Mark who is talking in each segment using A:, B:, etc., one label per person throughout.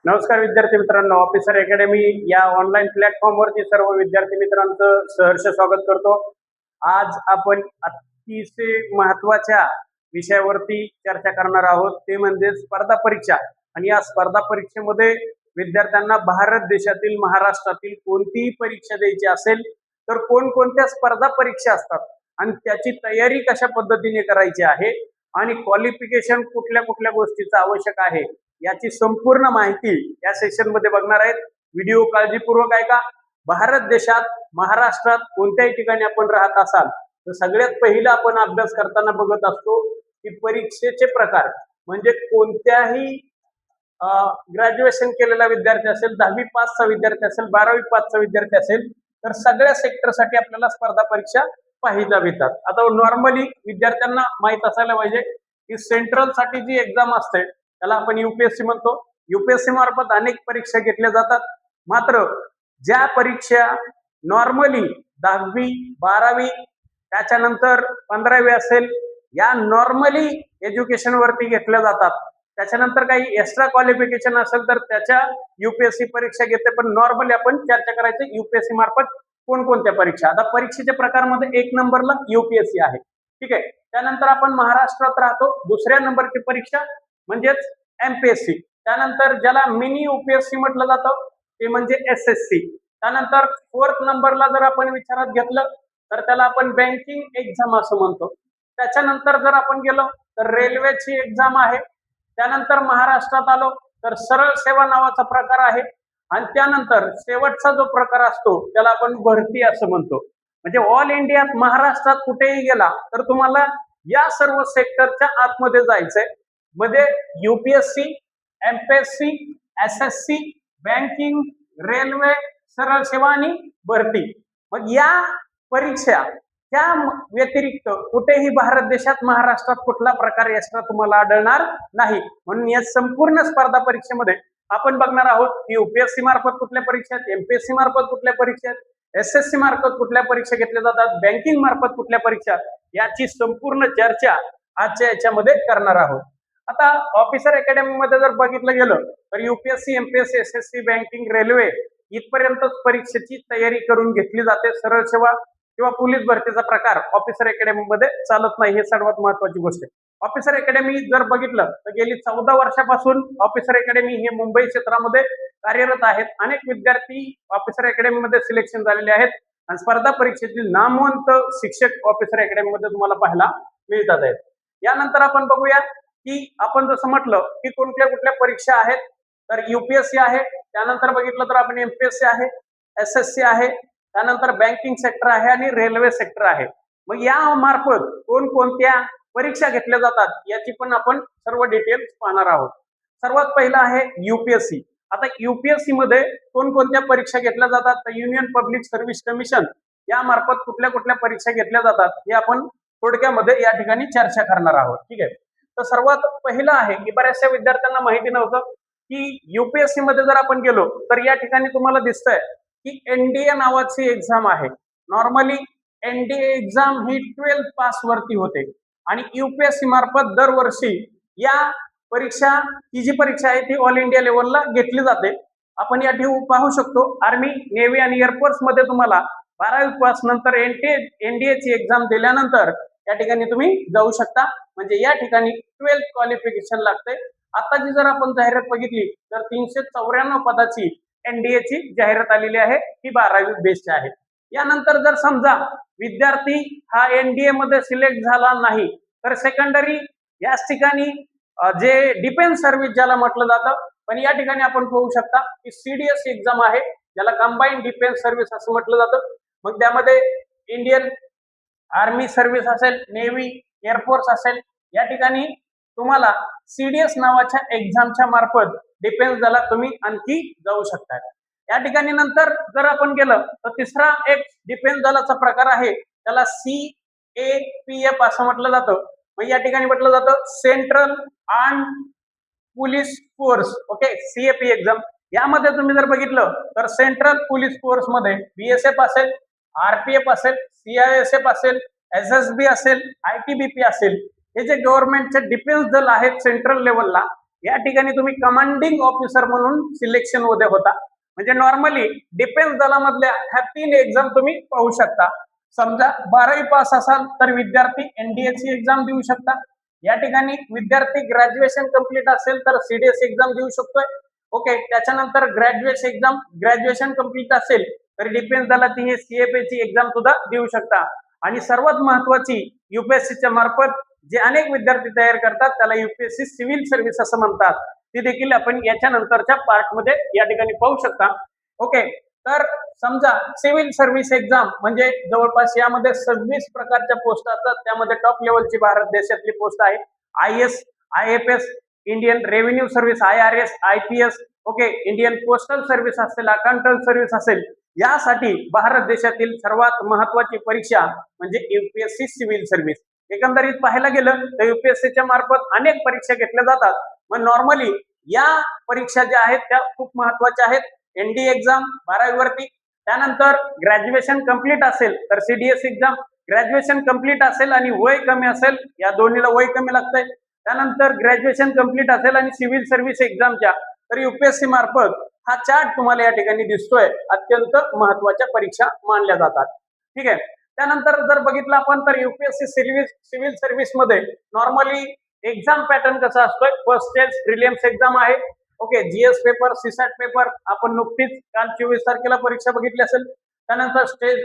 A: नमस्कार विद्यार्थी मित्रांनो, ऑफिसर अकॅडमी या ऑनलाईन प्लॅटफॉर्मवरती सर्व विद्यार्थी मित्रांचं सहर्ष स्वागत करतो। आज आपण अतिशय महत्त्वाच्या विषयावरती चर्चा करणार आहोत, ते म्हणजे स्पर्धा परीक्षा। आणि या स्पर्धा परीक्षेमध्ये विद्यार्थ्यांना भारत देशातील महाराष्ट्रातील कोणतीही परीक्षा द्यायची असेल तर कोणकोणत्या स्पर्धा परीक्षा असतात आणि त्याची तयारी कशा पद्धतीने करायची आहे आणि क्वालिफिकेशन कुठल्या कुठल्या गोष्टीचं आवश्यक आहे याची संपूर्ण माहिती या सेशन मध्ये बघणार आहेत। व्हिडिओ काळजीपूर्वक ऐका। भारत देशात महाराष्ट्रात कोणत्याही ठिकाणी आपण राहत असाल तर सगळ्यात पहिला आपण अभ्यास करताना बघत असतो की परीक्षेचे प्रकार, म्हणजे कोणत्याही ग्रॅज्युएशन केलेला विद्यार्थी असेल, 10वी पासचा विद्यार्थी असेल, 12वी पासचा विद्यार्थी असेल तर सगळ्या सेक्टरसाठी आपल्याला स्पर्धा परीक्षा पाहिल्या जातात। आता नॉर्मली विद्यार्थ्यांना माहित असायला पाहिजे की सेंट्रल साठी जी एक्झाम असते त्याला आपण यूपीएससी म्हणतो। यूपीएससी मार्फत अनेक परीक्षा घेतल्या जातात। मात्र ज्या परीक्षा नॉर्मली 10वी 12वी त्याच्यानंतर 15वी असेल या नॉर्मली एज्युकेशन वरती घेतल्या जातात, त्याच्यानंतर काही एक्स्ट्रा क्वालिफिकेशन असेल तर त्याच्या यूपीएससी परीक्षा घेते। पण नॉर्मली आपण चर्चा करायचं यूपीएससी मार्फत कोणकोणत्या परीक्षा। आता परीक्षेच्या प्रकारमध्ये 1 नंबरला यूपीएससी आहे, ठीक आहे। त्यानंतर आपण महाराष्ट्रात राहतो, दुसऱ्या नंबरची परीक्षा म्हणजेच एमपीएससी। त्यानंतर ज्याला मिनी यूपीएससी म्हटलं जातं ते म्हणजे एसएससी। त्यानंतर 4th नंबरला जर आपण विचारात घेतलं तर त्याला आपण बँकिंग एक्झाम असं म्हणतो। त्याच्यानंतर जर आपण गेलो तर रेल्वेची एक्झाम आहे। त्यानंतर महाराष्ट्रात आलो तर सरळ सेवा नावाचा प्रकार आहे आणि त्यानंतर शेवटचा जो प्रकार असतो त्याला आपण भरती असं म्हणतो। म्हणजे ऑल इंडियात महाराष्ट्रात कुठेही गेला तर तुम्हाला या सर्व सेक्टरच्या आतमध्ये जायचंय, म्हणजे UPSC, MPSC, SSC, banking, railway, सरळ सेवा आणि भरती। मग या परीक्षा त्या व्यतिरिक्त कुठेही भारत देशात महाराष्ट्रात कुठला प्रकार एक्स्ट्रा तुम्हाला आढळणार नाही। म्हणून या संपूर्ण स्पर्धा परीक्षेमध्ये आपण बघणार आहोत की यूपीएससी मार्फत कुठल्या परीक्षा आहेत, एमपीएससी मार्फत कुठल्या परीक्षा आहेत, एसएससी मार्फत कुठल्या परीक्षा घेतल्या जातात, बँकिंग मार्फत कुठल्या परीक्षा, याची संपूर्ण चर्चा आजच्या याच्यामध्ये करणार आहोत। आता ऑफिसर अकॅडमी मध्ये जर बघितलं गेलं तर UPSC, MPSC, SSC, banking, railway इथपर्यंतच परीक्षेची तयारी करून घेतली जाते। सरळ सेवा किंवा पोलीस भरतीचा प्रकार ऑफिसर अकॅडमी मध्ये चालत नाही, हे सर्वात महत्वाची गोष्ट आहे। ऑफिसर अकॅडमी जर बघितलं तर गेली 14 वर्षापासून ऑफिसर अकॅडमी हे मुंबई क्षेत्रामध्ये कार्यरत आहेत। अनेक विद्यार्थी ऑफिसर अकॅडमी मध्ये सिलेक्शन झालेले आहेत आणि स्पर्धा परीक्षेतील नामवंत शिक्षक ऑफिसर अकॅडमी मध्ये तुम्हाला पाहायला मिळतात आहेत। यानंतर आपण बघूया की आपण जसं म्हटलं की कुठल्या कुठल्या परीक्षा आहेत, तर यूपीएससी आहे, त्यानंतर बघितलं तर आपण एमपीएससी आहे, एसएससी आहे, त्यानंतर बँकिंग सेक्टर आहे आणि रेल्वे सेक्टर आहे। मग या मार्फत कोणकोणत्या परीक्षा घेतल्या जातात याची पण आपण सर्व डिटेल्स पाहणार आहोत। सर्वात पहिला आहे यूपीएससी। आता यूपीएससी मध्ये कोणकोणत्या परीक्षा घेतल्या जातात तर युनियन पब्लिक सर्व्हिस कमिशन या मार्फत कुठल्या कुठल्या परीक्षा घेतल्या जातात हे आपण थोडक्यामध्ये या ठिकाणी चर्चा करणार आहोत, ठीक आहे। तर सर्वात पहिला आहे की बऱ्याचशा विद्यार्थ्यांना माहिती नव्हतं की यूपीएससी मध्ये जर आपण गेलो तर या ठिकाणी तुम्हाला दिसतंय की एनडीए नावाची एक्झाम आहे। नॉर्मली एनडीए एक्झाम ही 12th पास वरती होते आणि यूपीएससी मार्फत दरवर्षी या परीक्षा, ही जी परीक्षा आहे ती ऑल इंडिया लेवलला घेतली जाते। आपण या ठिकाणी पाहू शकतो आर्मी, नेव्ही आणि एअरफोर्स मध्ये तुम्हाला 12वी पास नंतर एनडीए ची एक्झाम दिल्यानंतर या ठिकाणी तुम्ही जाऊ शकता। म्हणजे या ठिकाणी 12th क्वालिफिकेशन लागते। आताची जर आपण जाहिरात बघितली तर 394 पदाची एनडीए ची जाहिरात आलेली आहे, ही 12वी बेसची आहे। यानंतर जर समजा विद्यार्थी हा एनडीए मध्ये सिलेक्ट झाला नाही तर सेकंडरी याच ठिकाणी जे डिफेन्स सर्व्हिस ज्याला म्हटलं जातं, पण या ठिकाणी आपण पाहू शकता की सीडीएस एक्झाम आहे ज्याला कंबाईंड डिफेन्स सर्व्हिस असं म्हटलं जातं। मग त्यामध्ये इंडियन आर्मी सर्व्हिस असेल, नेव्ही, एअरफोर्स असेल, या ठिकाणी तुम्हाला सीडीएस नावाच्या एक्झामच्या मार्फत डिफेन्स दलात तुम्ही आणखी जाऊ शकता। या ठिकाणी नंतर जर आपण गेलं तर तिसरा एक डिफेन्स दलाचा प्रकार आहे त्याला सीएपीएफ असं म्हटलं जातं। मग या ठिकाणी म्हटलं जातं central armed police force, okay, CAP exam. यामध्ये तुम्ही जर बघितलं तर सेंट्रल पोलीस फोर्स मध्ये बीएसएफ असेल, आरपीएफ असेल, सीआयएसएफ असेल, एसएसबी असेल, आयटीबीपी असेल, हे जे गव्हर्नमेंटचे डिफेन्स दल आहेत सेंट्रल लेवलला या ठिकाणी तुम्ही कमांडिंग ऑफिसर म्हणून सिलेक्शन मध्ये होता. म्हणजे नॉर्मली डिफेन्स दलामधल्या ह्या 3 एक्झाम तुम्ही पाहू शकता. समजा 12वी पास असाल तर विद्यार्थी एनडीएची एक्झाम देऊ शकता. या ठिकाणी विद्यार्थी ग्रॅज्युएशन कंप्लीट असेल तर सीडीएस एक्झाम देऊ शकतोय. ओके, त्याच्यानंतर ग्रॅज्युएशन कंप्लीट असेल तर डिफेन्स दलाची ही सीएफएची एक्झाम सुद्धा देऊ शकता. आणि सर्वात महत्वाची युपीएससीच्या मार्फत जे अनेक विद्यार्थी तयार करतात त्याला युपीएससी सिव्हिल सर्व्हिस असं म्हणतात. ती देखील आपण याच्या नंतरच्या पार्ट मध्ये या ठिकाणी पाहू शकता. ओके, तर समजा सिव्हिल सर्व्हिस एक्झाम म्हणजे जवळपास यामध्ये 26 प्रकारच्या पोस्ट असतात. त्यामध्ये टॉप लेवलची भारत देशातली पोस्ट आहे IAS, IFS, Indian revenue service, IRS, IPS, okay, Indian postal service असेल, अकाउंटंट सर्व्हिस असेल. यासाठी भारत देशातील सर्वात महत्वाची परीक्षा म्हणजे युपीएससी सिव्हिल सर्व्हिस. एकंदरीत पाहायला गेलं तर युपीएससीच्या मार्फत अनेक परीक्षा घेतल्या जातात. मग नॉर्मली या परीक्षा ज्या आहेत त्या खूप महत्वाच्या आहेत. एनडी एक्झाम 12वी वरती, त्यानंतर ग्रॅज्युएशन कंप्लीट असेल तर सीडीएस एक्झाम, ग्रॅज्युएशन कंप्लीट असेल आणि वय कमी असेल, या दोन्हीला वय कमी लागतंय, त्यानंतर ग्रॅज्युएशन कंप्लीट असेल आणि सिव्हिल सर्व्हिस एक्झामच्या तर युपीएससी मार्फत हा चार्ट तुम्हाला या ठिकाणी दिसतोय. अत्यंत महत्वाच्या परीक्षा मानल्या जातात. ठीक आहे, त्यानंतर जर बघितलं आपण तर युपीएससी सिव्हिल सर्व्हिस मध्ये नॉर्मली एक्झाम पॅटर्न कसा असतोय. फर्स्ट स्टेज प्रिलिम्स एक्झाम आहे. Okay, GS paper, CSAT paper आपण नुकतीच काल 24 तारखेला परीक्षा बघितली असेल. त्यानंतर स्टेज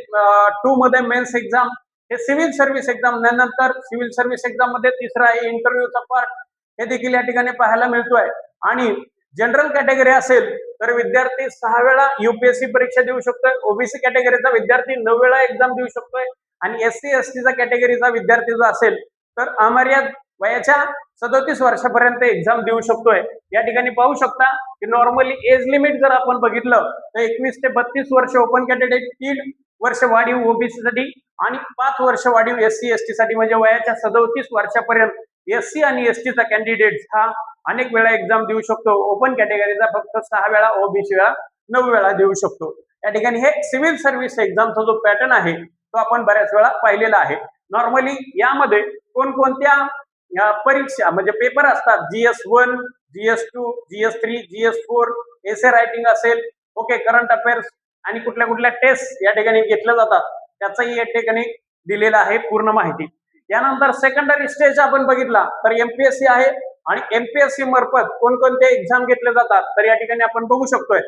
A: 2 मध्ये मेन्स एक्झाम, हे सिव्हिल सर्व्हिस एक्झाम. त्यानंतर सिव्हिल सर्व्हिस एक्झाम मध्ये तिसरा आहे इंटरव्ह्यूचा पार्ट, हे देखील या ठिकाणी पाहायला मिळतोय. आणि जनरल कॅटेगरी असेल तर विद्यार्थी 6 वेळा युपीएससी परीक्षा देऊ शकतोय. ओबीसी कॅटेगरीचा विद्यार्थी 9 वेळा एक्झाम देऊ शकतोय. आणि एससी एसटीचा कॅटेगरीचा विद्यार्थी जो असेल तर अमर्याद वयाच्या 37 वर्षापर्यंत एक्झाम देऊ शकतोय. या ठिकाणी पाहू शकता की नॉर्मली एज लिमिट जर आपण बघितलं तर 21 ते 32 वर्ष ओपन कॅटेगरी, 3 वर्ष वाढीव ओबीसी साठी आणि 5 वर्ष वाढीव एससी एसटी साठी. म्हणजे वयाच्या 37 वर्षापर्यंत एससी आणि एसटीचा कॅन्डिडेट हा अनेक वेळा एक्झाम देऊ शकतो. ओपन कॅटेगरीचा फक्त 6 वेळा, ओबीसी वेळा 9 वेळा देऊ शकतो. या ठिकाणी हे सिव्हिल सर्व्हिस एक्झामचा जो पॅटर्न आहे तो आपण बऱ्याच वेळा पाहिलेला आहे. नॉर्मली यामध्ये कोणकोणत्या परीक्षा म्हणजे पेपर असतात, GS1, GS2, GS3, GS4, एसे रायटिंग असेल, ओके, करंट अफेअर्स आणि कुठल्या कुठल्या टेस्ट या ठिकाणी घेतल्या जातात त्याचाही या ठिकाणी दिलेला आहे पूर्ण माहिती. यानंतर सेकंडरी स्टेज आपण बघितला तर एमपीएससी आहे आणि एमपीएससी मार्फत कोणकोणते एक्झाम घेतले जातात तर या ठिकाणी आपण बघू शकतोय.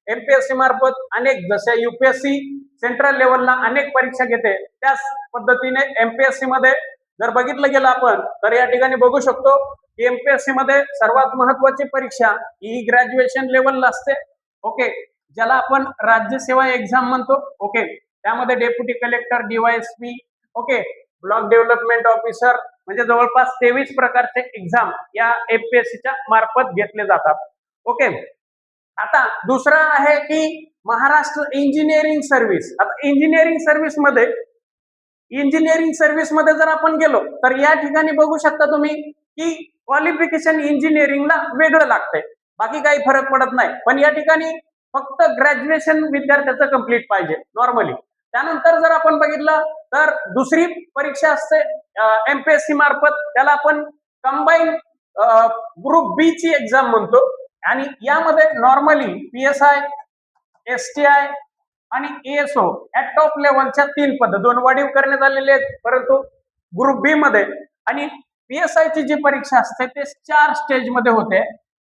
A: एमपीएससी मार्फत अनेक, जसे युपीएससी सेंट्रल लेवलला अनेक परीक्षा घेते त्याच पद्धतीने एमपीएससी मध्ये जर बघितलं गेलं आपण तर या ठिकाणी बघू शकतो की एमपीएससी मध्ये सर्वात महत्वाची परीक्षा ही ग्रॅज्युएशन लेवलला असते. ओके, ज्याला आपण राज्यसेवा एक्झाम म्हणतो. ओके, त्यामध्ये deputy collector, DySP, okay, block development officer म्हणजे जवळपास 23 प्रकारचे एक्झाम या एमपीएससीच्या मार्फत घेतले जातात. ओके, आता दुसरा आहे की महाराष्ट्र इंजिनिअरिंग सर्व्हिस. आता इंजिनिअरिंग सर्व्हिस मध्ये जर आपण गेलो तर या ठिकाणी बघू शकता तुम्ही की क्वालिफिकेशन इंजिनिअरिंगला वेगळं लागतंय, बाकी काही फरक पडत नाही. पण या ठिकाणी फक्त ग्रॅज्युएशन विद्यार्थ्याचं कंप्लीट पाहिजे नॉर्मली. त्यानंतर जर आपण बघितलं तर दुसरी परीक्षा असते एमपीएससी मार्फत, त्याला आपण कंबाईन ग्रुप बी ची एक्झाम म्हणतो. आणि यामध्ये नॉर्मली पीएसआय, एसटीआय आणि एएसओ या टॉप लेवलच्या 3 पद, 2 वाढीव करण्यात आलेले आहेत. परंतु ग्रुप बी मध्ये आणि पीएसआय ची जी परीक्षा असते ते 4 स्टेज मध्ये होते.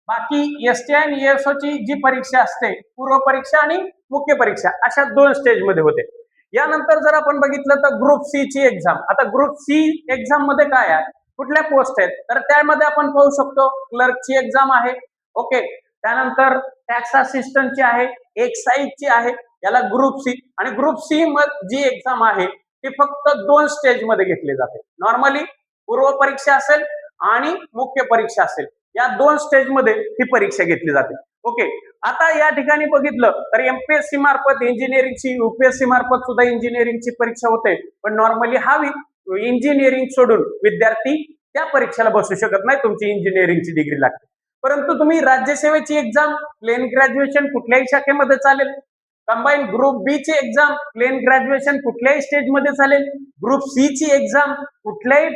A: बाकी एसटीआय आणि एएसओ ची जी परीक्षा असते, पूर्व परीक्षा आणि मुख्य परीक्षा, अशा 2 स्टेज मध्ये होते. यानंतर जर आपण बघितलं तर ग्रुप सी ची एक्झाम. आता ग्रुप सी एक्झाम मध्ये काय आहे, कुठल्या पोस्ट आहेत तर त्यामध्ये आपण पाहू शकतो क्लर्कची एक्झाम आहे. ओके, त्यानंतर टॅक्स असिस्टंटची आहे, एक्साईजची आहे, याला ग्रुप सी. आणि ग्रुप सी मध्ये जी एक्झाम आहे ती फक्त 2 स्टेज मध्ये घेतली जाते. नॉर्मली पूर्व परीक्षा असेल आणि मुख्य परीक्षा असेल, या 2 स्टेज मध्ये ही परीक्षा घेतली जाते. ओके, आता या ठिकाणी बघितलं तर एमपीएससी मार्फत इंजिनिअरिंगची, युपीएससी मार्फत सुद्धा इंजिनिअरिंगची परीक्षा होते. पण नॉर्मली हा इंजिनिअरिंग सोडून विद्यार्थी त्या परीक्षेला बसू शकत नाही, तुमची इंजिनिअरिंगची डिग्री लागते. परंतु तुम्ही राज्यसेवेची एक्झाम प्लेन ग्रॅज्युएशन कुठल्याही शाखेमध्ये चालेल. कंबाईन ग्रुप बी ची एक्झाम प्लेन ग्रॅज्युएशन कुठल्याही स्टेज मध्ये चालेल. ग्रुप सी ची एक्झाम कुठल्याही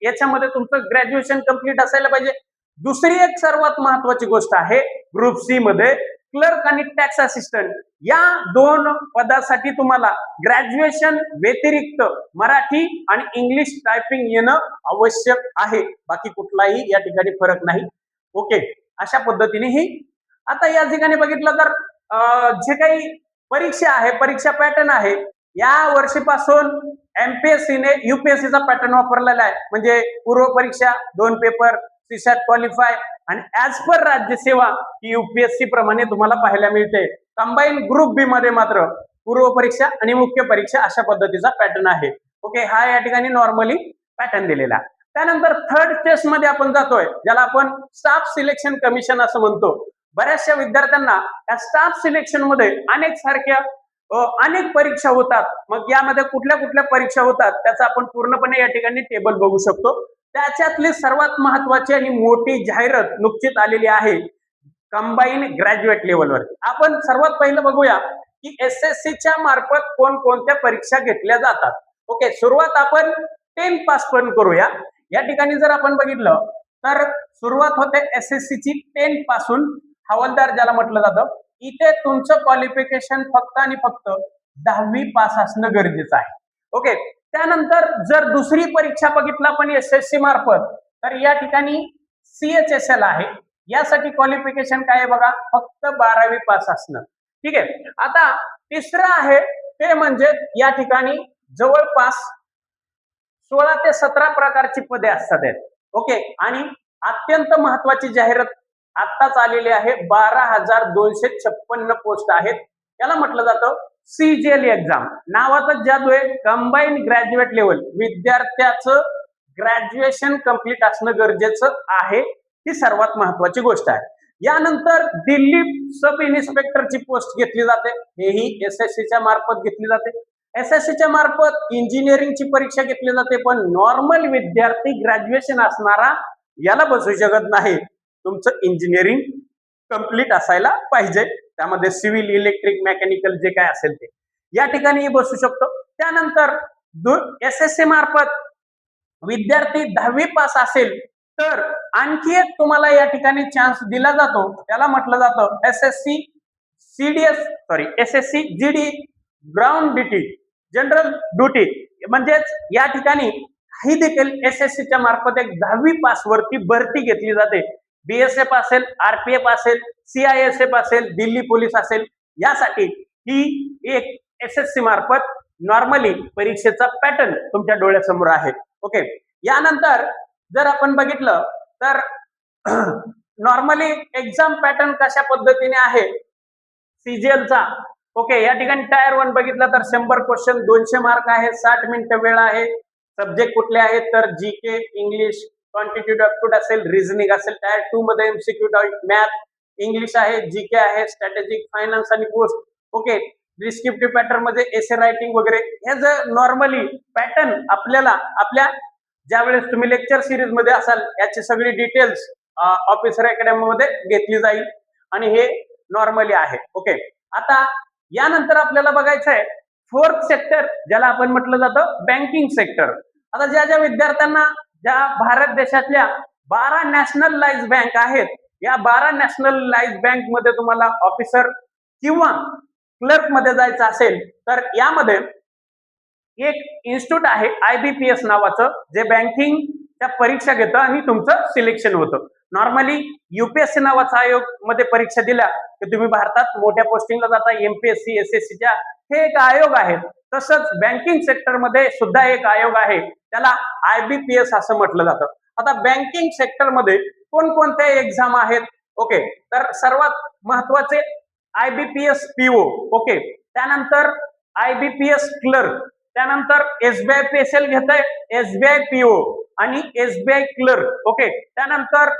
A: याच्यामध्ये तुमचं ग्रॅज्युएशन कंप्लीट असायला पाहिजे. दुसरी एक सर्वात महत्वाची गोष्ट आहे ग्रुप सी मध्ये क्लर्क आणि टॅक्स असिस्टंट या दोन पदासाठी तुम्हाला ग्रॅज्युएशन व्यतिरिक्त मराठी आणि इंग्लिश टायपिंग येणं आवश्यक आहे. बाकी कुठलाही या ठिकाणी फरक नाही. ओके, अशा पद्धतीने ही आता या ठिकाणी बघितलं तर जे काही परीक्षा आहे, परीक्षा पॅटर्न आहे, या वर्षीपासून एमपीएससीने युपीएससीचा पॅटर्न वापरलेला आहे. म्हणजे पूर्व परीक्षा 2 पेपर, सीसॅट क्वालिफाय आणि ऍज पर राज्यसेवा ही युपीएससी प्रमाणे तुम्हाला पाहायला मिळते. कंबाईन ग्रुप बी मध्ये मात्र पूर्व परीक्षा आणि मुख्य परीक्षा अशा पद्धतीचा पॅटर्न आहे. ओके, हा या ठिकाणी नॉर्मली पॅटर्न दिलेला. त्यानंतर थर्ड टेस्ट मध्ये आपण जातोय, ज्याला आपण स्टाफ सिलेक्शन कमिशन असं म्हणतो. बऱ्याचशा विद्यार्थ्यांना या स्टाफ सिलेक्शन मध्ये अनेक परीक्षा होतात. मग यामध्ये कुठल्या कुठल्या परीक्षा होतात त्याचा आपण पूर्णपणे या ठिकाणी टेबल बघू शकतो. त्याच्यातली सर्वात महत्वाची आणि मोठी जाहिरात नुकतीच आलेली आहे कंबाईन ग्रॅज्युएट लेवलवर. आपण सर्वात पहिलं बघूया की एसएससीच्या मार्फत कोणकोणत्या परीक्षा घेतल्या जातात. ओके, सुरुवात आपण 10 पास पण करूया. या ठिकाणी जर आपण बघितलं तर सुरुवात होते एसएससीची 10 पासून. हवालदार ज्याला म्हटलं जातं, इथे तुमचं क्वालिफिकेशन फक्त आणि फक्त 10वी पास असणं गरजेचं आहे. ओके, त्यानंतर जर दुसरी परीक्षा बघितला पण एसएससी मार्फत, तर या ठिकाणी सीएचएसएल आहे. यासाठी क्वालिफिकेशन काय आहे बघा, फक्त 12वी पास असणं. ठीक आहे. आता तिसरं आहे ते म्हणजे या ठिकाणी जवळपास 16 ते 17 प्रकारची पदे असतात. ओके, आणि अत्यंत महत्वाची जाहिरात आत्ताच आलेली आहे. 12,256 पोस्ट आहेत. याला म्हटलं जातं सीजीएल एक्झाम. नावातच जादू आहे. कंबाईन ग्रॅज्युएट लेवल, विद्यार्थ्याचं ग्रॅज्युएशन कंप्लीट असणं गरजेचं आहे. ही सर्वात महत्वाची गोष्ट आहे. यानंतर दिल्ली सब इन्स्पेक्टरची पोस्ट घेतली जाते. हेही एसएससीच्या मार्फत घेतली जाते. एसएससीच्या मार्फत इंजिनिअरिंगची परीक्षा घेतली जाते. पण नॉर्मल विद्यार्थी ग्रॅज्युएशन असणारा याला बसू शकत नाही. तुमचं इंजिनिअरिंग कंप्लीट असायला पाहिजे. त्यामध्ये सिव्हिल, इलेक्ट्रिक, मेकॅनिकल जे काय असेल ते या ठिकाणी बसू शकतो. त्यानंतर एसएससी मार्फत विद्यार्थी 10वी पास असेल तर आणखी एक तुम्हाला या ठिकाणी चान्स दिला जातो. त्याला म्हटलं जातं SSC GD ground duty, general duty. म्हणजेच या ठिकाणी काही देखील एसएससीच्या मार्फत एक 10वी पास वरती भरती घेतली जाते. बीएसएफ असेल, आरपीएफ असेल, सीआयएसएफ असेल, दिल्ली पोलीस असेल, यासाठी ही एक एसएससी मार्फत नॉर्मली परीक्षेचा पॅटर्न तुमच्या डोळ्यासमोर आहे. ओके, यानंतर जर आपण बघितलं तर नॉर्मली एक्झाम पॅटर्न कशा पद्धतीने आहे सीजीएलचा. ओके, या ठिकाणी टायर 1 बघितलं तर 100 क्वेश्चन, 200 मार्क आहे, 60 मिनिटं वेळ आहे. सब्जेक्ट कुठले आहेत तर जीके, इंग्लिश, क्वांटिटेटिव्ह ॲप्टिट्यूड असेल, रिझनिंग असेल. टायर 2 मध्ये एमसीक्यू, मॅथ, इंग्लिश आहे, जीके आहे, स्ट्रॅटेजिक, फायनान्स आणि पोस्ट. ओके, डिस्क्रिप्टिव्ह पॅटर्न मध्ये एसे रायटिंग वगैरे. हे जर नॉर्मली पॅटर्न आपल्याला आपल्या ज्यावेळेस तुम्ही लेक्चर सिरीज मध्ये असाल याची सगळी डिटेल्स ऑफिसर अकॅडमी मध्ये घेतली जाईल आणि हे नॉर्मली आहे. ओके, आता यानंतर आपल्याला बघायचं आहे फोर्थ सेक्टर, ज्याला आपण म्हटलं जातं बँकिंग सेक्टर. आता ज्या ज्या विद्यार्थ्यांना ज्या भारत देशातल्या 12 नॅशनलाइज बँक आहेत, या 12 नॅशनलाइज बँक मध्ये तुम्हाला ऑफिसर किंवा क्लर्क मध्ये जायचं असेल तर यामध्ये एक इन्स्टिट्यूट आहे आयबीपीएस नावाचं, जे बँकिंगच्या परीक्षा घेतं आणि तुमचं सिलेक्शन होतं. नॉर्मली युपीएससी नावाचा आयोग मध्ये परीक्षा दिल्या की तुम्ही भारतात मोठ्या पोस्टिंगला जाता. एमपीएससी, एसएससीच्या हे एक आयोग आहेत. तसंच बँकिंग सेक्टर मध्ये सुद्धा एक आयोग आहे, त्याला आयबीपीएस असं म्हटलं जातं. आता बँकिंग सेक्टर मध्ये कोणकोणत्या एक्झाम आहेत? ओके, तर सर्वात महत्वाचे आयबीपीएस पीओ. ओके, त्यानंतर आयबीपीएस क्लर्क, त्यानंतर एसबीआय पीएसएल घेत आहे, एसबीआय पीओ आणि एसबीआय क्लर्क. ओके, त्यानंतर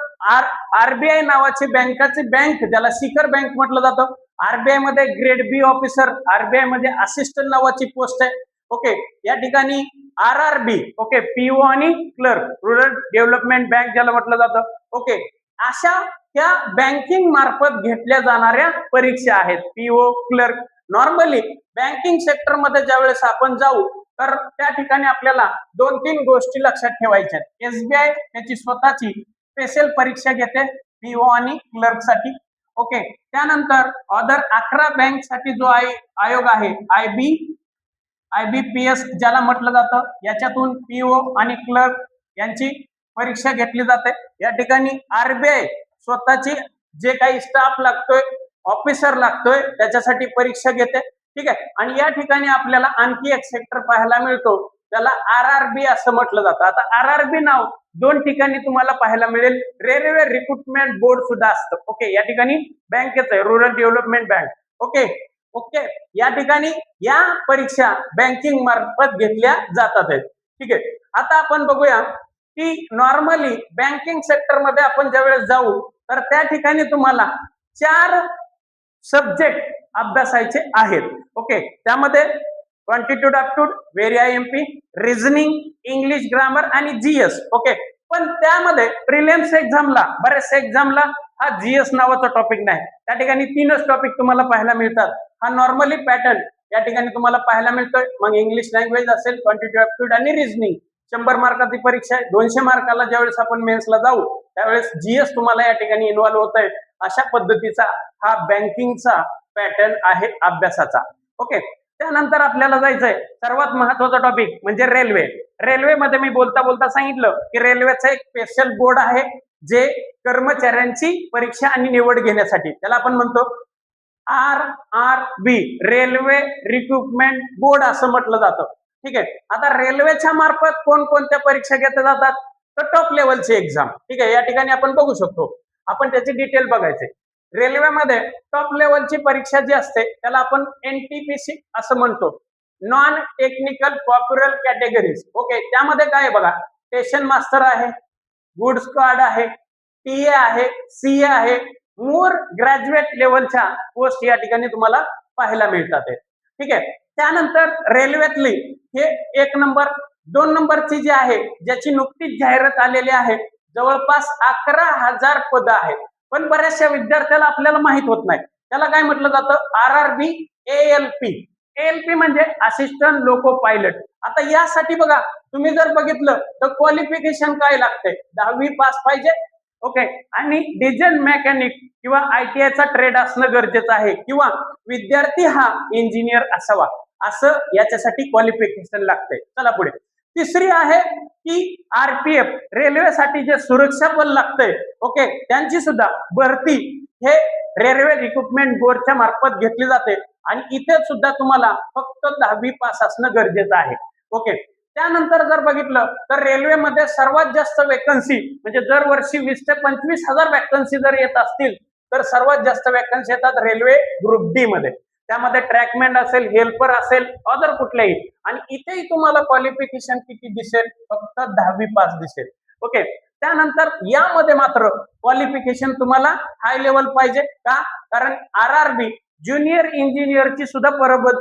A: आरबीआय नावाची बँकाची बँक, ज्याला शिखर बँक म्हटलं जातं. आरबीआय मध्ये ग्रेड बी ऑफिसर, आरबीआय मध्ये असिस्टंट नावाची पोस्ट आहे. ओके, या ठिकाणी आरआरबी, ओके, पीओ आणि क्लर्क, रुरल डेव्हलपमेंट बँक ज्याला म्हटलं जातं. ओके, अशा त्या बँकिंग मार्फत घेतल्या जाणाऱ्या परीक्षा आहेत PO, clerk. Normally banking sector मध्ये ज्यावेळेस आपण जाऊ तर त्या ठिकाणी आपल्याला 2-3 गोष्टी लक्षात ठेवायच्या आहेत. एसबीआय त्याची स्वतःची स्पेशल परीक्षा घेते पीओ आणि क्लर्क साठी. ओके, त्यानंतर अदर 11 बँक साठी जो आयोग आहे आयबीपीएस ज्याला म्हटलं जातं, याच्यातून पीओ आणि क्लर्क यांची परीक्षा घेतली जाते. या ठिकाणी आरबीआय स्वतःची जे काही स्टाफ लागतोय, ऑफिसर लागतोय, त्याच्यासाठी परीक्षा घेते. ठीक आहे, आणि या ठिकाणी आपल्याला आणखी एक सेक्टर पाहायला मिळतो, त्याला आरआरबी असं म्हटलं जातं. आता आरआरबी नाव 2 ठिकाणी तुम्हाला पाहायला मिळेल. रेल्वे रिक्रुटमेंट बोर्ड सुद्धा असतं. ओके, या ठिकाणी बँकेचं आहे, rural development bank. Okay okay, या ठिकाणी या परीक्षा बँकिंग मार्फत घेतल्या जातात आहेत. ठीक आहे, आता आपण बघूया की नॉर्मली बँकिंग सेक्टर मध्ये आपण ज्यावेळेस जाऊ तर त्या ठिकाणी तुम्हाला 4 सब्जेक्ट अभ्यासायचे आहेत. ओके, त्यामध्ये क्वांटिट्यूड aptitude, very IMP, reasoning, English grammar आणि जीएस. ओके, पण त्यामध्ये प्रिलिम्स एक्झामला, बऱ्याचशा एक्झामला हा जीएस नावाचा टॉपिक नाही. त्या ठिकाणी 3च टॉपिक तुम्हाला पाहायला मिळतात. हा नॉर्मली पॅटर्न या ठिकाणी तुम्हाला पाहायला मिळतोय. मग इंग्लिश लँग्वेज असेल, क्वांटिट्यूड aptitude आणि रिझनिंग. 100 मार्काची परीक्षा आहे. 200 मार्काला ज्यावेळेस आपण मेन्सला जाऊ त्यावेळेस जीएस तुम्हाला या ठिकाणी इन्व्हॉल्व्ह होत आहे. अशा पद्धतीचा हा बँकिंगचा पॅटर्न आहे अभ्यासाचा. ओके, त्यानंतर आपल्याला जायचंय सर्वात महत्वाचा टॉपिक म्हणजे रेल्वे. रेल्वेमध्ये मी बोलता बोलता सांगितलं की रेल्वेचा एक स्पेशल बोर्ड आहे जे कर्मचाऱ्यांची परीक्षा आणि निवड घेण्यासाठी, त्याला आपण म्हणतो आरआरबी, रेल्वे रिक्रुटमेंट बोर्ड असं म्हटलं जातं. ठीक आहे, आता रेल्वेच्या मार्फत कोणकोणत्या परीक्षा घेतल्या जातात तर टॉप लेवलची एक्झाम. ठीक आहे, या ठिकाणी आपण बघू शकतो, आपण त्याची डिटेल बघायचे. रेल्वेमध्ये टॉप लेवलची परीक्षा जी असते त्याला आपण एनटीपीसी असं म्हणतो, non technical popular categories. Okay, त्यामध्ये काय बघा, स्टेशन मास्टर आहे, गुड्स कार्ड आहे, टीए आहे, सीए आहे, मोर ग्रॅज्युएट लेवलच्या पोस्ट या ठिकाणी तुम्हाला पाहायला मिळतात. ठीक आहे, त्यानंतर रेल्वेतली हे 1 नंबर 2 नंबरची जी आहे ज्याची नुकतीच जाहिरात आलेली आहे, जवळपास 11,000 पद आहेत. पण बऱ्याचशा विद्यार्थ्याला आपल्याला माहित होत नाही, त्याला काय म्हटलं जातं, आरआरबी एएलपी. एएलपी म्हणजे असिस्टंट लोको पायलट. आता यासाठी बघा, तुम्ही जर बघितलं तर क्वालिफिकेशन काय लागतंय, 10वी पास पाहिजे. ओके, आणि डिझेल मेकॅनिक किंवा आयटीआयचा ट्रेड असणं गरजेचं आहे, किंवा विद्यार्थी हा इंजिनियर असावा, असं याच्यासाठी क्वालिफिकेशन लागतंय. चला पुढे. तिसरी आहे की आरपीएफ, रेल्वेसाठी जे सुरक्षा बल लागतंय, ओके, त्यांची सुद्धा भरती हे रेल्वे रिक्रुटमेंट बोर्डच्या मार्फत घेतली जाते. आणि इथे सुद्धा तुम्हाला फक्त 10वी पास असणं गरजेचं आहे. ओके, त्यानंतर जर बघितलं तर रेल्वेमध्ये सर्वात जास्त वेकन्सी म्हणजे दरवर्षी 20 ते 25,000 वॅकन्सी जर येत असतील तर सर्वात जास्त वॅकन्सी येतात रेल्वे ग्रुप डी मध्ये. त्यामध्ये ट्रॅकमॅन असेल, हेल्पर असेल, अदर कुठल्याही. आणि इथेही तुम्हाला क्वालिफिकेशन किती दिसेल, फक्त 10वी पास दिसेल. ओके, त्यानंतर यामध्ये मात्र क्वालिफिकेशन तुम्हाला हाय लेवल पाहिजे का, कारण आरआरबी ज्युनियर इंजिनियरची सुद्धा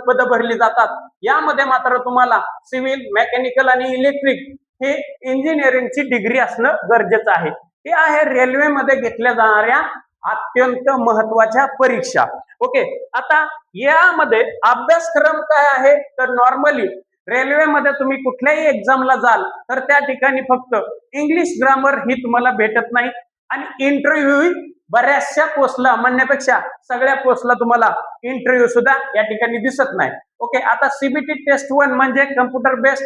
A: पद भरली जातात. यामध्ये मात्र तुम्हाला सिव्हिल, मेकॅनिकल आणि इलेक्ट्रिक हे इंजिनिअरिंगची डिग्री असणं गरजेचं आहे. हे आहे रेल्वेमध्ये घेतल्या जाणाऱ्या अत्यंत महत्वाच्या परीक्षा. ओके, आता यामध्ये अभ्यासक्रम काय आहे तर नॉर्मली रेल्वेमध्ये तुम्ही कुठल्याही एक्झामला जाल तर त्या ठिकाणी फक्त इंग्लिश ग्रामर ही तुम्हाला भेटत नाही, आणि इंटरव्ह्यू बऱ्याचशा पोस्टला म्हणण्यापेक्षा सगळ्या पोस्टला तुम्हाला इंटरव्ह्यू सुद्धा या ठिकाणी दिसत नाही. ओके, आता सीबीटी टेस्ट 1 म्हणजे कम्प्युटर बेस्ड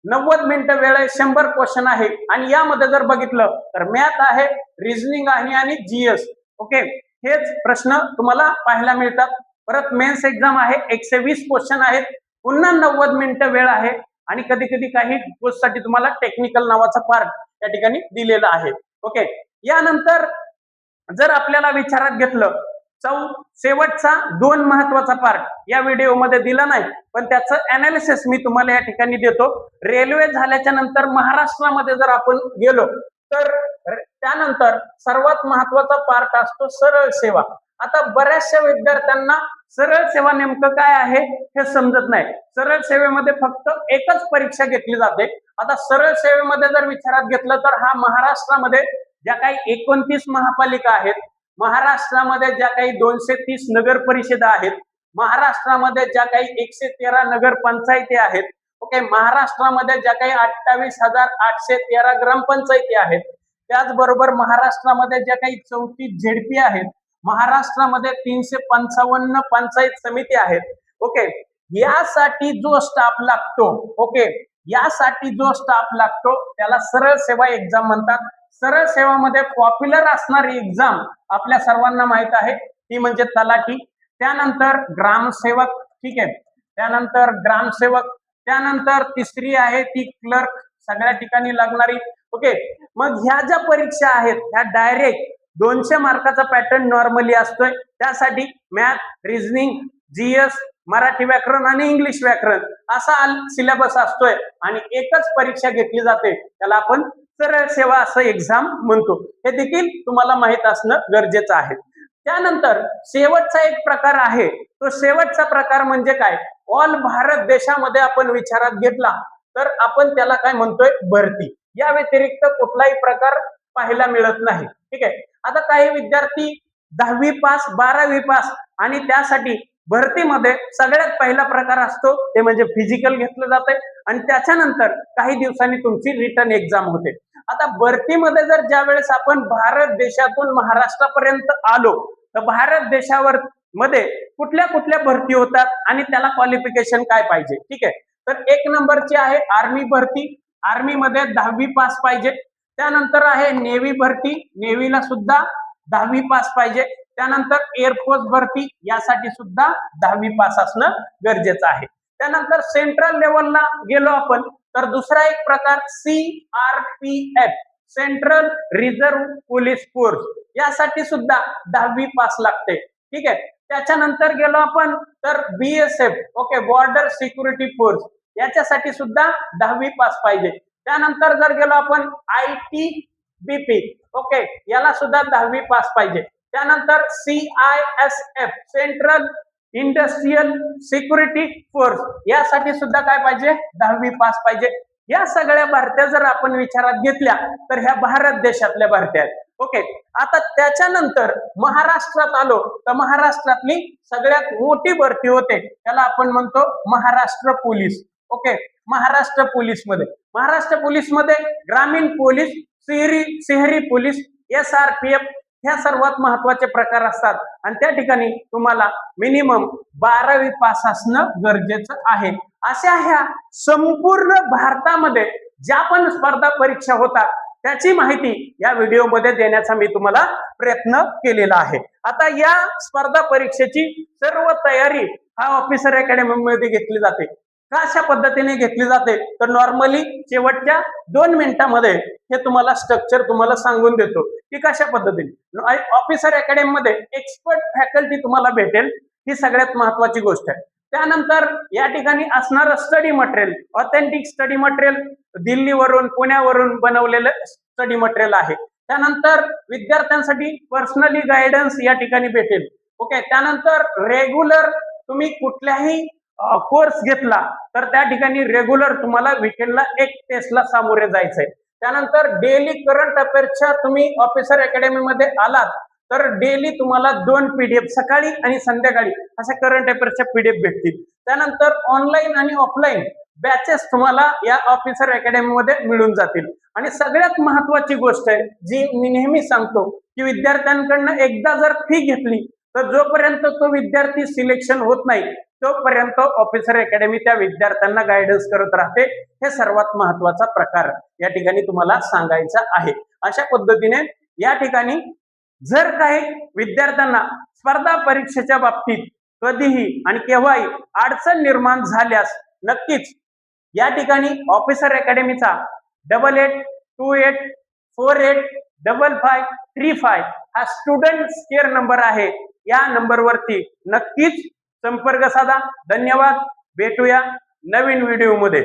A: 90 मिनिटं वेळ आहे, 100 क्वेश्चन आहे. आणि यामध्ये जर बघितलं तर मॅथ आहे, रिझनिंग आहे आणि जीएस. ओके, हेच प्रश्न तुम्हाला पाहायला मिळतात. परत मेन्स एक्झाम आहे, 120 क्वेश्चन आहेत, पुन्हा 90 मिनिटं वेळ आहे. आणि कधी कधी काही पोस्टसाठी तुम्हाला टेक्निकल नावाचा पार्ट या ठिकाणी दिलेला आहे. ओके, यानंतर जर आपल्याला विचारात घेतलं शेवटचा 2 महत्वाचा पार्ट या व्हिडिओमध्ये दिला नाही, पण त्याचं अनालिसिस मी तुम्हाला या ठिकाणी देतो. रेल्वे झाल्याच्या नंतर महाराष्ट्रामध्ये जर आपण गेलो तर त्यानंतर सर्वात महत्वाचा पार्ट असतो सरळ सेवा. आता बऱ्याचशा विद्यार्थ्यांना सरळ सेवा नेमकं काय आहे हे समजत नाही. सरळ सेवेमध्ये फक्त एकच परीक्षा घेतली जाते. आता सरळ सेवेमध्ये जर विचारात घेतलं तर हा महाराष्ट्रामध्ये ज्या काही 29 महापालिका आहेत, महाराष्ट्रामध्ये ज्या काही 230 नगर परिषदा आहेत, महाराष्ट्रामध्ये ज्या काही 113 नगर पंचायती आहेत, ओके, महाराष्ट्रामध्ये ज्या काही 28,813 ग्रामपंचायती आहेत, त्याचबरोबर महाराष्ट्रामध्ये ज्या काही 34 झेडपी आहेत, महाराष्ट्रामध्ये 355 पंचायत समिती आहेत. ओके, यासाठी जो स्टाफ लागतो, ओके, यासाठी जो स्टाफ लागतो त्याला सरळ सेवा एक्झाम म्हणतात. सरळ सेवामध्ये पॉप्युलर असणारी एक्झाम आपल्या सर्वांना माहित आहे, ती म्हणजे तलाठी, त्यानंतर ग्रामसेवक, ठीक आहे, त्यानंतर ग्रामसेवक, त्यानंतर तिसरी आहे ती क्लर्क, सगळ्या ठिकाणी लागणारी. ओके, मग ह्या ज्या परीक्षा आहेत ह्या डायरेक्ट 200 मार्काचा पॅटर्न नॉर्मली असतोय. त्यासाठी मॅथ, रिझनिंग, जीएस, मराठी व्याकरण आणि इंग्लिश व्याकरण असा सिलेबस असतोय आणि एकच परीक्षा घेतली जाते, त्याला आपण सरळ सेवा असं एक्झाम म्हणतो. हे देखील तुम्हाला माहित असणं गरजेचं आहे. त्यानंतर शेवटचा एक प्रकार आहे, तो शेवटचा प्रकार म्हणजे काय, ऑल भारत देशामध्ये आपण विचारात घेतला तर आपण त्याला काय म्हणतोय, भरती. या व्यतिरिक्त कुठलाही प्रकार पाहायला मिळत नाही. ठीक आहे, आता काही विद्यार्थी 10वी पास, 12वी पास आणि त्यासाठी भरतीमध्ये सगळ्यात पहिला प्रकार असतो ते म्हणजे फिजिकल घेतलं जातंय आणि त्याच्यानंतर काही दिवसांनी तुमची रिटर्न एक्झाम होते. आता भरतीमध्ये जर ज्या वेळेस आपण भारत देशातून महाराष्ट्रापर्यंत आलो तर भारत देशावर मध्ये कुठल्या कुठल्या भरती होतात आणि त्याला क्वालिफिकेशन काय पाहिजे. ठीक आहे, तर 1 नंबरची आहे आर्मी भरती, आर्मी मध्ये 10वी पास पाहिजे. त्यानंतर आहे नेव्ही भरती, नेव्हीला सुद्धा 10वी पास पाहिजे. त्यानंतर एअरफोर्स भरती, यासाठी सुद्धा 10वी पास असणं गरजेचं आहे. त्यानंतर सेंट्रल लेवलला गेलो आपण तर दुसरा एक प्रकार CRPF, central reserve police force, यासाठी सुद्धा 10वी पास लागते. ठीक आहे, त्याच्यानंतर गेलो आपण तर BSF, okay, border security force, याच्यासाठी सुद्धा 10वी पास पाहिजे. त्यानंतर जर गेलो आपण ITBP, ओके, याला सुद्धा 10वी पास पाहिजे. त्यानंतर CISF, central industrial security force, यासाठी सुद्धा काय पाहिजे, 10वी पास पाहिजे. या सगळ्या भरत्या जर आपण विचारात घेतल्या तर ह्या भारत देशातल्या भरत्या आहेत. ओके, आता त्याच्यानंतर महाराष्ट्रात आलो तर महाराष्ट्रातली सगळ्यात मोठी भरती होते, त्याला आपण म्हणतो Maharashtra police. Okay, Maharashtra police मध्ये ग्रामीण पोलीस, शहरी पोलीस, SRPF ह्या सर्वात महत्वाचे प्रकार असतात आणि त्या ठिकाणी तुम्हाला मिनिमम 12वी पास असणं गरजेचं आहे. अशा ह्या संपूर्ण भारतामध्ये ज्या पण स्पर्धा परीक्षा होतात त्याची माहिती या व्हिडिओमध्ये देण्याचा मी तुम्हाला प्रयत्न केलेला आहे. आता या स्पर्धा परीक्षेची सर्व तयारी हा ऑफिसर अकॅडमी मध्ये घेतली जाते. कशा पद्धतीने घेतली जाते तर नॉर्मली शेवटच्या 2 मिनिटांमध्ये हे तुम्हाला स्ट्रक्चर तुम्हाला सांगून देतो की कशा पद्धतीने. ऑफिसर अकॅडमी मध्ये एक्सपर्ट फॅकल्टी तुम्हाला भेटेल, ही सगळ्यात महत्वाची गोष्ट आहे. त्यानंतर या ठिकाणी असणारं study material, authentic study material, दिल्लीवरून पुण्यावरून बनवलेलं स्टडी मटेरियल आहे. त्यानंतर विद्यार्थ्यांसाठी पर्सनली गायडन्स या ठिकाणी भेटेल. ओके, त्यानंतर रेग्युलर तुम्ही कुठल्याही कोर्स घेतला तर त्या ठिकाणी रेग्युलर तुम्हाला वीकेंडला एक टेस्टला सामोरे जायचंय. त्यानंतर डेली करंट अफेअर्सच्या तुम्ही ऑफिसर अकॅडमी मध्ये आलात तर डेली तुम्हाला 2 PDF सकाळी आणि संध्याकाळी अशा करंट अफेअर्सच्या PDF भेटतील. त्यानंतर ऑनलाईन आणि ऑफलाईन बॅचेस तुम्हाला या ऑफिसर अकॅडमी मध्ये मिळून जातील. आणि सगळ्यात महत्वाची गोष्ट आहे जी मी नेहमी सांगतो की विद्यार्थ्यांकडनं एकदा जर फी घेतली तर जोपर्यंत तो विद्यार्थी सिलेक्शन होत नाही तोपर्यंत ऑफिसर अकॅडमी त्या विद्यार्थ्यांना गायडन्स करत राहते. हे सर्वात महत्वाचा प्रकार या ठिकाणी तुम्हाला सांगायचा आहे. अशा पद्धतीने या ठिकाणी जर काही विद्यार्थ्यांना स्पर्धा परीक्षेच्या बाबतीत कधीही आणि केव्हाही अडचण निर्माण झाल्यास नक्कीच या ठिकाणी ऑफिसर अकॅडमीचा 8828485535 हा स्टुडंट केअर नंबर आहे. या नंबरवरती नक्कीच संपर्क साधा. धन्यवाद, भेटूया नवीन व्हिडिओ मध्ये.